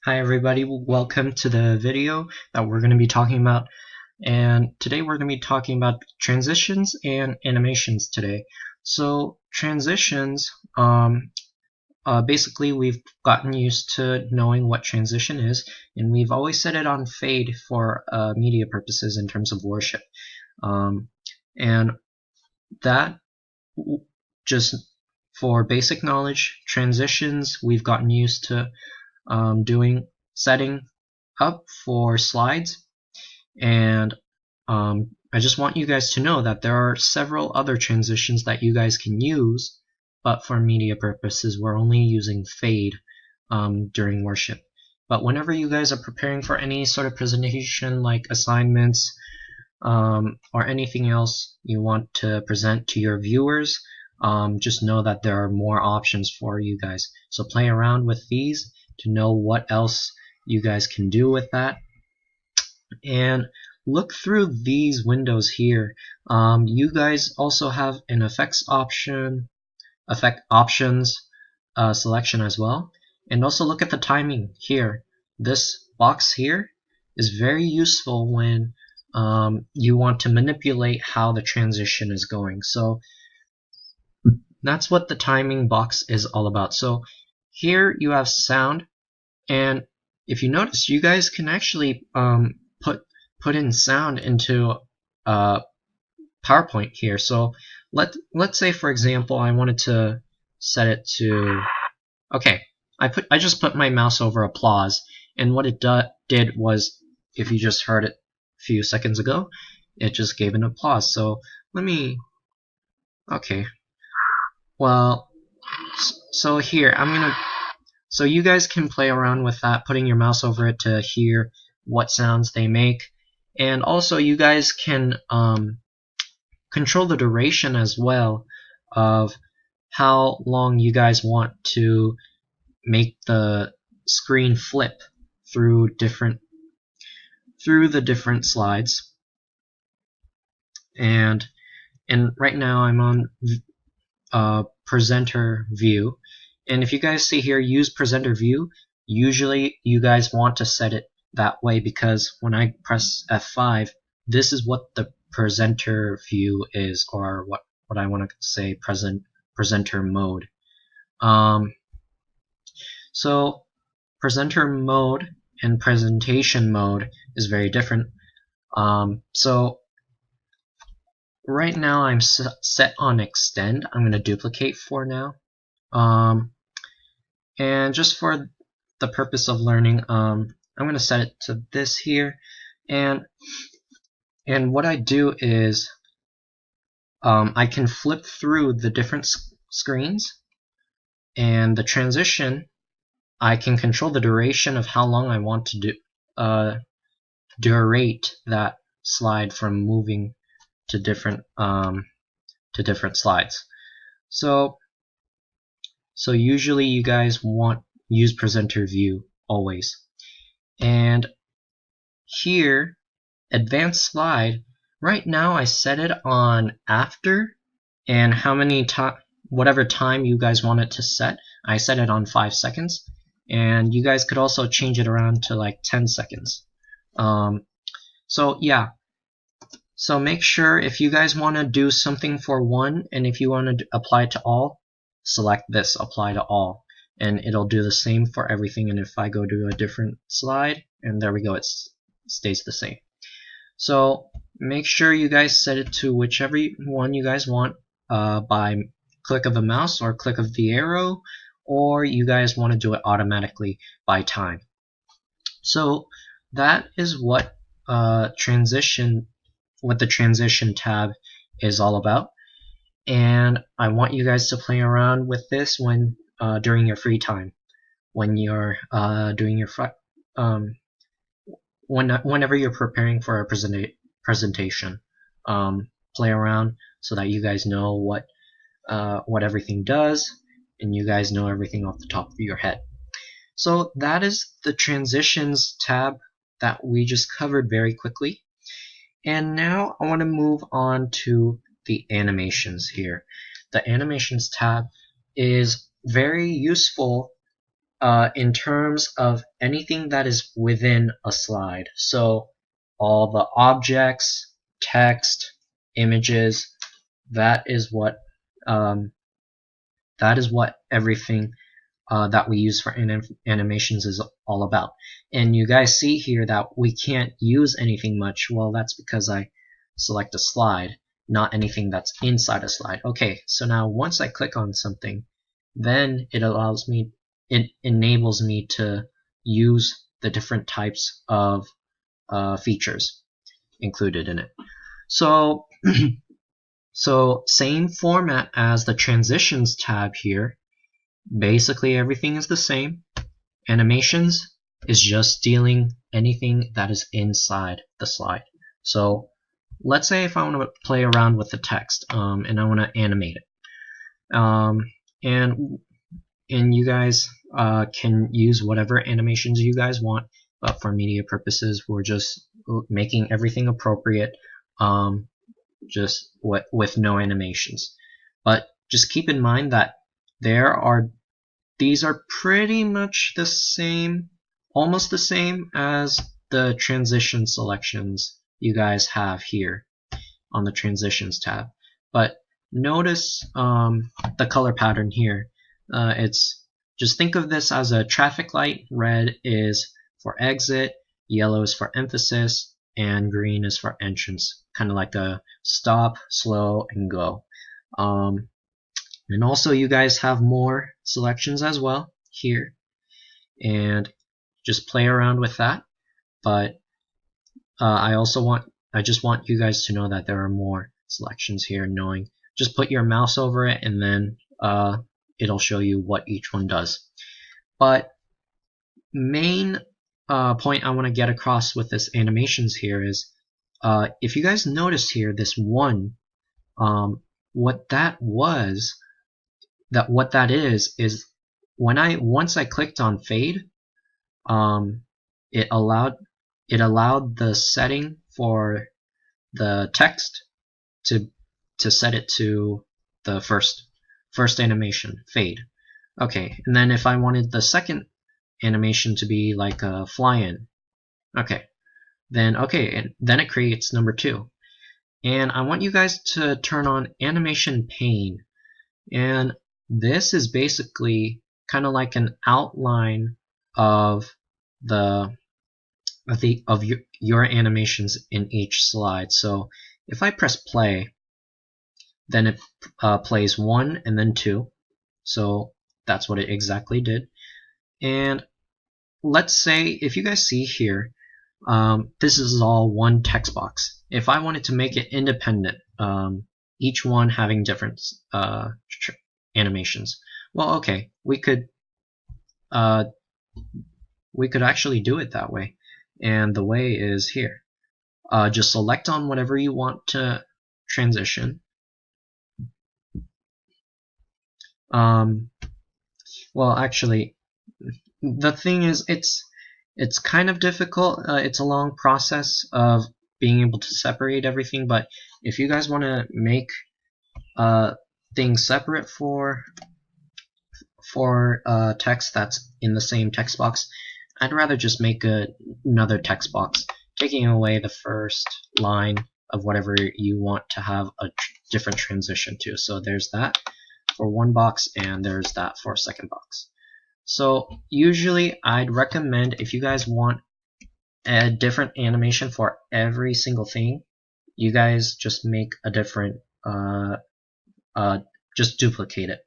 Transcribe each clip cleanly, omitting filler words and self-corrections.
Hi everybody, welcome to the video that we're going to be talking about, and today we're going to be talking about transitions and animations today. So transitions, basically we've gotten used to knowing what transition is, and we've always set it on fade for media purposes in terms of worship. And that, just for basic knowledge, transitions we've gotten used to setting up for slides, and I just want you guys to know that there are several other transitions that you guys can use, but for media purposes we're only using fade during worship. But whenever you guys are preparing for any sort of presentation like assignments or anything else you want to present to your viewers, just know that there are more options for you guys. So play around with these to know what else you guys can do with that. And look through these windows here. You guys also have an effect options selection as well. And also look at the timing here. This box here is very useful when you want to manipulate how the transition is going. So that's what the timing box is all about. So here you have sound, and if you notice, you guys can actually put in sound into PowerPoint here. So let's say, for example, I wanted to set it to, okay, I just put my mouse over applause, and what it did was, if you just heard it a few seconds ago, it just gave an applause. So let me, okay, well, so here so you guys can play around with that, putting your mouse over it to hear what sounds they make. And also you guys can control the duration as well of how long you guys want to make the screen flip through the different slides. And right now I'm on presenter view. And if you guys see here, use presenter view, usually you guys want to set it that way, because when I press F5, this is what the presenter view is, or what I want to say, presenter mode. So presenter mode and presentation mode is very different. So right now I'm set on extend. I'm going to duplicate for now. And just for the purpose of learning, I'm going to set it to this here, and what I do is I can flip through the different screens, and the transition, I can control the duration of how long I want to durate that slide from moving to different slides. So usually you guys use presenter view always. And here, advanced slide, right now I set it on after, and whatever time you guys want it to set, I set it on 5 seconds. And you guys could also change it around to like 10 seconds. So yeah. So make sure, if you guys want to do something for one, and if you want to apply it to all, select this, apply to all, and it'll do the same for everything. And if I go to a different slide, and there we go, it stays the same. So make sure you guys set it to whichever one you guys want by click of a mouse or click of the arrow, or you guys want to do it automatically by time. So that is what the transition tab is all about. And I want you guys to play around with this when during your free time, when you're doing your whenever you're preparing for a presentation. Play around so that you guys know what everything does, and you guys know everything off the top of your head. So that is the transitions tab that we just covered very quickly. And now I want to move on to the animations here. The animations tab is very useful in terms of anything that is within a slide. So all the objects, text, images, that is what everything that we use for animations is all about. And you guys see here that we can't use anything much. Well, that's because I select a slide, not anything that's inside a slide. Okay, so now once I click on something, then it enables me to use the different types of features included in it. So, so same format as the transitions tab here. Basically everything is the same. Animations is just stealing anything that is inside the slide. So let's say if I want to play around with the text and I want to animate it. And you guys can use whatever animations you guys want, but for media purposes we're just making everything appropriate, just with no animations. But just keep in mind that these are pretty much the same, almost the same as the transition selections you guys have here on the transitions tab. But notice the color pattern here. It's just think of this as a traffic light. Red is for exit, yellow is for emphasis, and green is for entrance. Kind of like a stop, slow, and go. And also you guys have more selections as well here, and just play around with that. But I just want you guys to know that there are more selections here. Knowing, just put your mouse over it and then it'll show you what each one does. But main point I want to get across with this animations here is, if you guys notice here, this one, what that is once I clicked on fade, it allowed the setting for the text to set it to the first animation, fade. Okay, and then if I wanted the second animation to be like a fly-in, then it creates number 2. And I want you guys to turn on animation pane, and this is basically kind of like an outline of your animations in each slide. So if I press play, then it plays 1 and then 2. So that's what it exactly did. And let's say, if you guys see here, this is all one text box. If I wanted to make it independent, each one having different animations, well, okay, we could actually do it that way. And the way is here. Just select on whatever you want to transition. Well, actually, the thing is, it's kind of difficult. It's a long process of being able to separate everything. But if you guys want to make things separate for text that's in the same text box, I'd rather just make another text box, taking away the first line of whatever you want to have a different transition to. So there's that for one box, and there's that for a second box. So usually I'd recommend, if you guys want a different animation for every single thing, you guys just make a different, just duplicate it.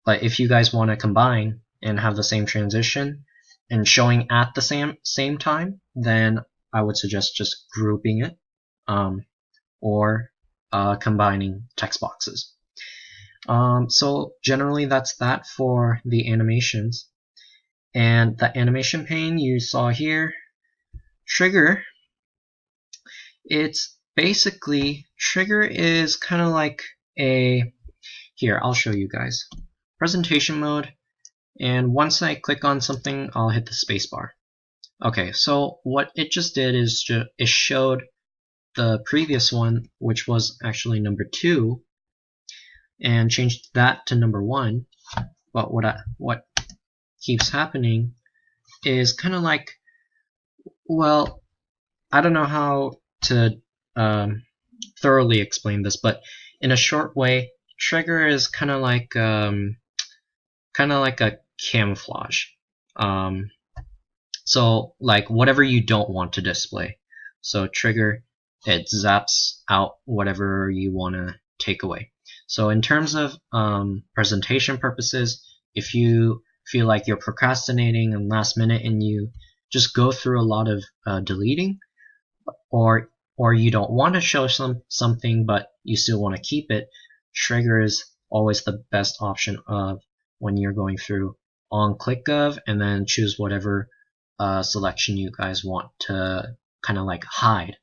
But if you guys want to combine and have the same transition and showing at the same time, then I would suggest just grouping it, or combining text boxes. So generally that's that for the animations. And the animation pane you saw here, trigger, it's basically, trigger is kind of like here, I'll show you guys. Presentation mode, and once I click on something, I'll hit the spacebar. Okay, so what it just did is it showed the previous one, which was actually number 2, and changed that to number 1. But what keeps happening is kind of like, well, I don't know how to thoroughly explain this, but in a short way, trigger is kind of like a camouflage. So like whatever you don't want to display. So trigger, it zaps out whatever you want to take away. So in terms of presentation purposes, if you feel like you're procrastinating and last minute and you just go through a lot of deleting, or you don't want to show something but you still want to keep it, trigger is always the best option of when you're going through on ClickGov and then choose whatever selection you guys want to kind of like hide.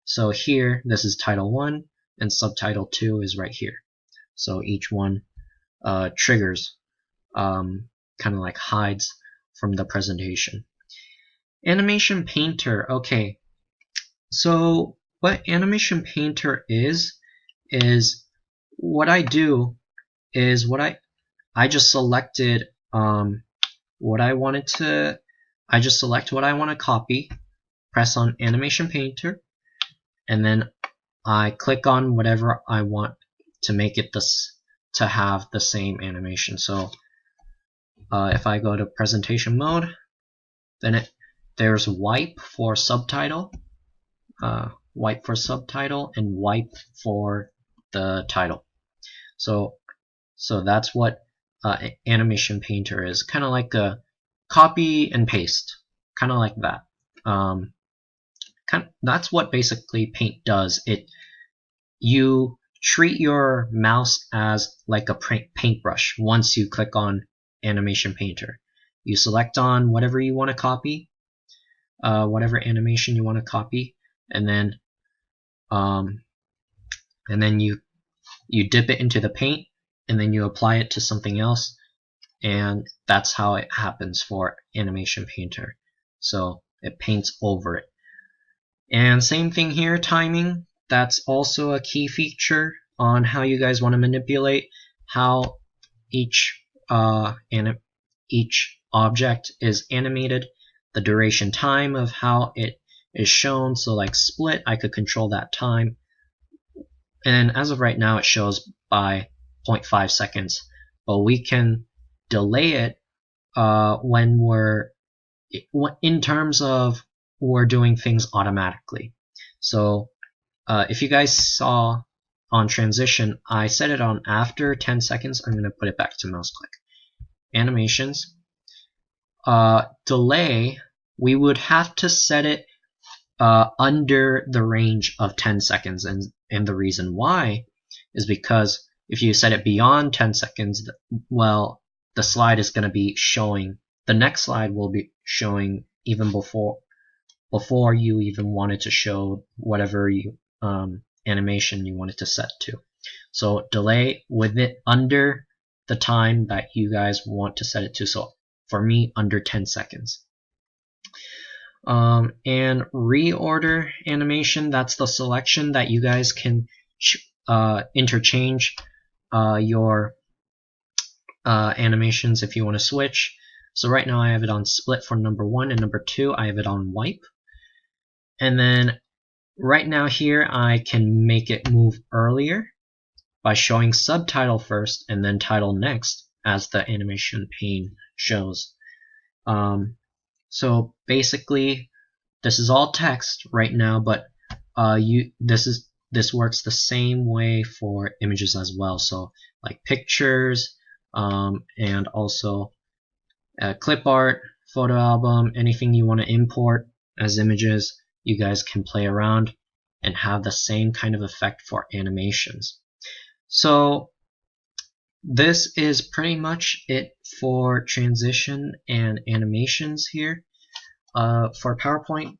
So here, this is title 1 and subtitle 2 is right here. So each one triggers, kind of like hides from the presentation. Animation Painter, okay. So what Animation Painter is what I do is I just selected what I wanted to, I just select what I want to copy, press on Animation Painter, and then I click on whatever I want to make it to have the same animation. So if I go to presentation mode, then there's wipe for subtitle, and wipe for the title. So that's what Animation Painter is, kind of like a copy and paste, kind of like that. That's what basically Paint does. You treat your mouse as like a paintbrush. Once you click on Animation Painter, you select on whatever you want to copy, whatever animation you want to copy, and then you dip it into the paint, and then you apply it to something else, and that's how it happens for Animation Painter. So it paints over it. And same thing here, timing. That's also a key feature on how you guys want to manipulate how each object is animated, the duration time of how it is shown. So like split, I could control that time. And as of right now, it shows by 0.5 seconds. But we can delay it when in terms of we're doing things automatically. So if you guys saw on transition, I set it on after 10 seconds. I'm going to put it back to mouse click. Animations. Delay, we would have to set it under the range of 10 seconds. And the reason why is because if you set it beyond 10 seconds, well, the slide is going to be showing, the next slide will be showing even before you even wanted to show whatever you animation you wanted to set to. So delay with it under the time that you guys want to set it to. So for me, under 10 seconds. And reorder animation, that's the selection that you guys can interchange your animations if you want to switch. So right now I have it on split for number 1, and number 2 I have it on wipe. And then right now here I can make it move earlier by showing subtitle first and then title next as the animation pane shows. So basically this is all text right now, but this works the same way for images as well. So like pictures, and also clip art, photo album, anything you want to import as images, you guys can play around and have the same kind of effect for animations. So this is pretty much it for transition and animations here for PowerPoint.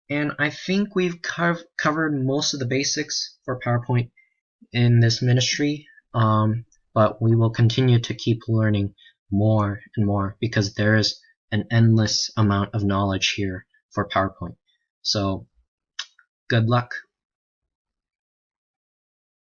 And I think we've covered most of the basics for PowerPoint in this ministry, but we will continue to keep learning more and more because there is an endless amount of knowledge here for PowerPoint. So good luck.